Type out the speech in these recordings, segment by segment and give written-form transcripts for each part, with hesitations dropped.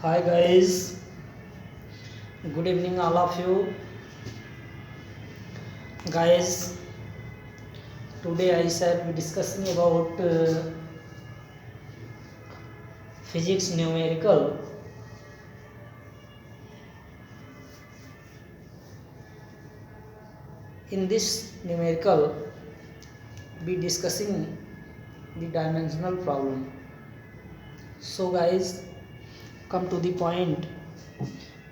Hi guys, good evening all of you. Guys, today I shall be discussing about physics numerical. In this numerical, be discussing the dimensional problem. So guys, come to the point.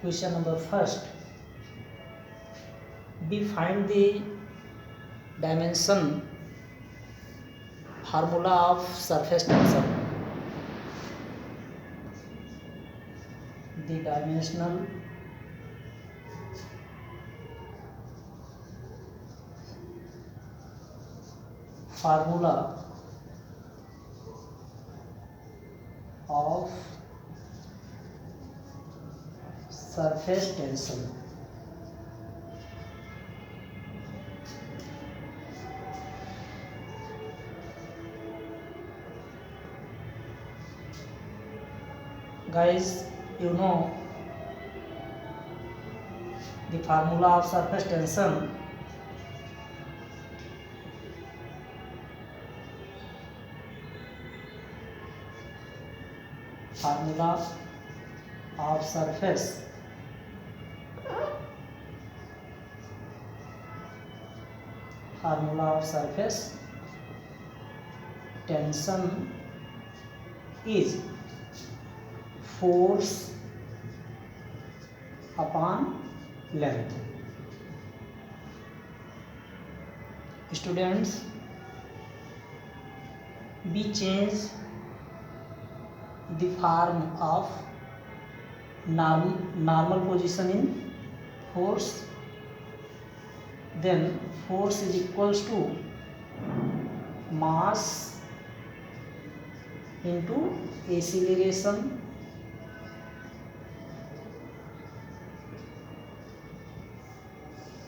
Question number first. We find the dimension formula of surface tension. The dimensional formula of surface tension. Guys, you know the formula of surface tension. Formula of surface tension is force upon length. Students, we change the form of normal position in force. Then force is equals to mass into acceleration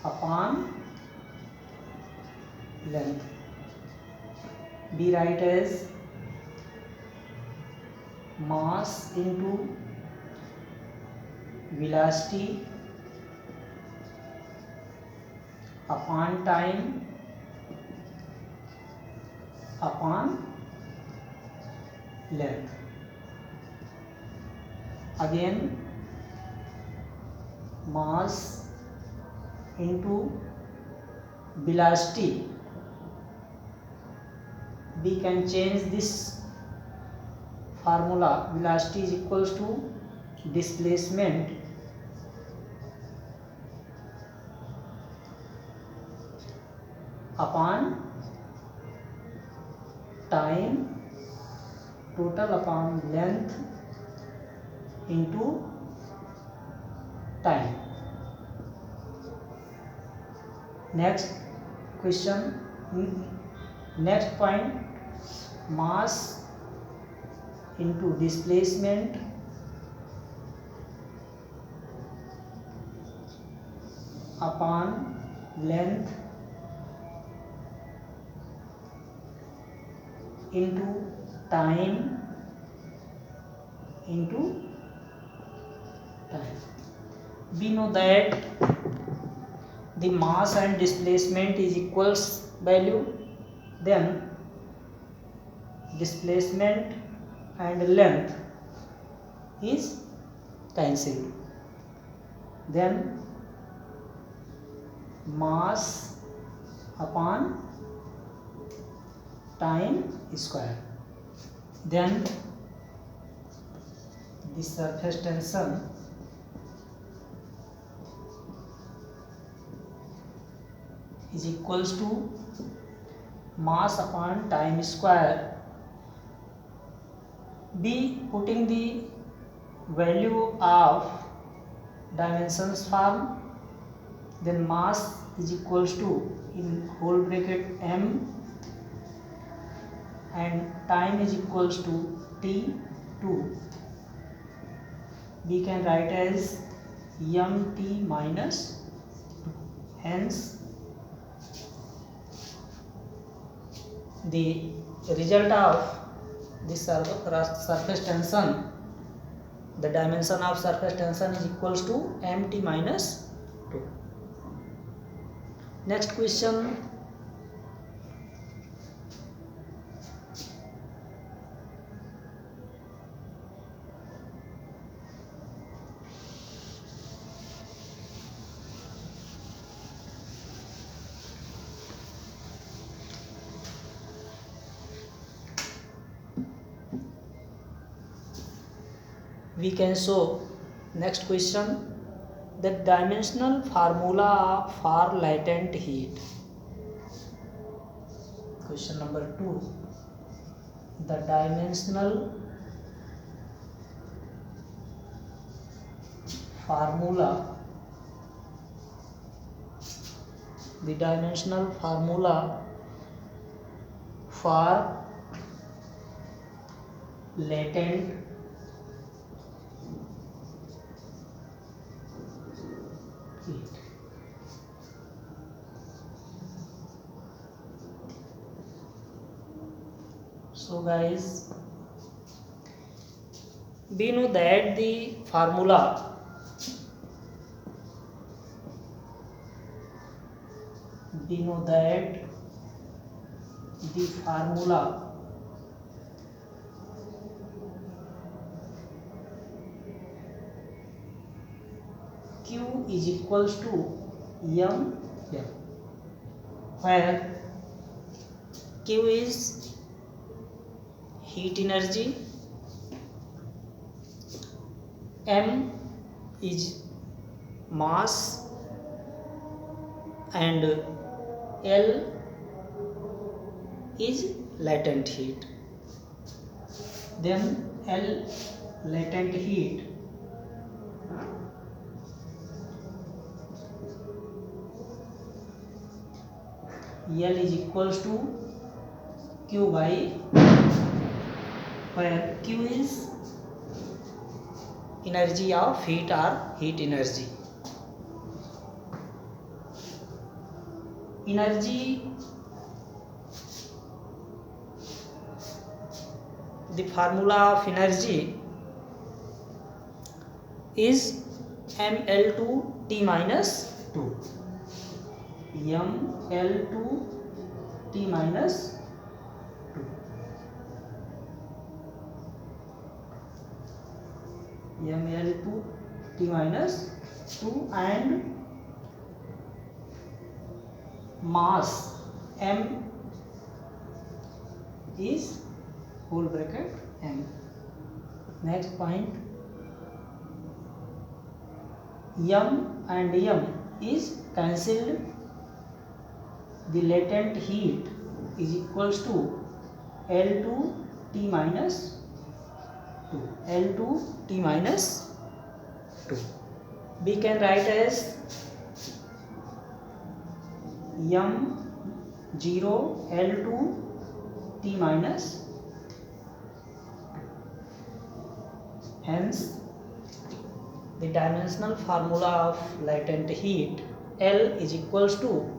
upon length. We write as mass into velocity upon time upon length. Again, mass into velocity. We can change this formula. Velocity is equals to displacement upon time total upon length into time. Next question, next point, mass into displacement upon length into time. We know that the mass and displacement is equals value, then displacement and length is cancelled, then mass upon time square. Then the surface tension is equals to mass upon time square. Be putting the value of dimensions form, then mass is equals to in whole bracket m and time is equals to t2. We can write as mt minus 2. Hence the result of the surface tension the dimension of surface tension is equals to mt minus 2. Next question, we can show. Next question, the dimensional formula for latent heat. Question number 2, the dimensional formula for latent heat. So guys, we know that the formula Q is equals to m, where Q is heat energy, m is mass, and L is latent heat. Then L latent heat L is equals to Q by, where Q is energy of heat or heat energy. The formula of energy is mL2T minus 2. mL2T minus 2. mL2T minus 2, and mass m is whole bracket m. Next point, m and m is cancelled. The latent heat is equals to L2T minus 2. L2T minus 2. We can write as m0 L2T minus 2. Hence, the dimensional formula of latent heat L is equals to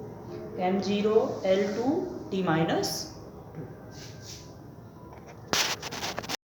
m0 L2T minus